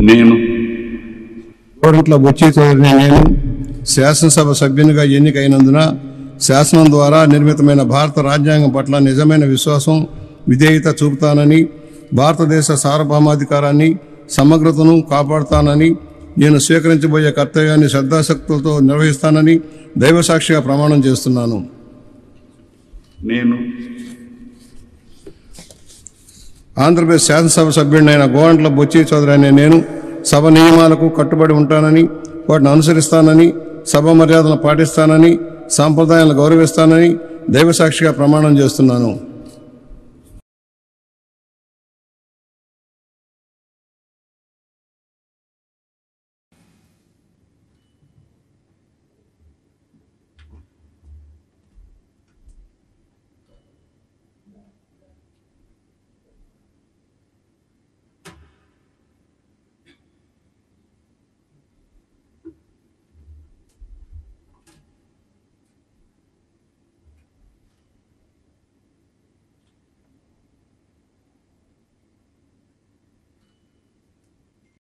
నేను గోరంట్ల బుచ్చి చౌదరిని నేను శాసనసభ సభ్యునిగా ఎన్నికైనందున శాసనం ద్వారా నిర్మితమైన భారత రాజ్యాంగం పట్ల నిజమైన విశ్వాసం విధేయత చూపుతానని, భారతదేశ సార్వభౌమాధికారాన్ని సమగ్రతను కాపాడుతానని, నేను స్వీకరించబోయే కర్తవ్యాన్ని శ్రద్ధాశక్తులతో నిర్వహిస్తానని దైవసాక్షిగా ప్రమాణం చేస్తున్నాను. నేను ఆంధ్రప్రదేశ్ శాసనసభ సభ్యుడినైన గోరంట్ల బుచ్చి చౌదరి అనే నేను సభ నియమాలకు కట్టుబడి ఉంటానని, వాటిని అనుసరిస్తానని, సభ మర్యాదలను పాటిస్తానని, సాంప్రదాయాలను గౌరవిస్తానని దైవసాక్షిగా ప్రమాణం చేస్తున్నాను.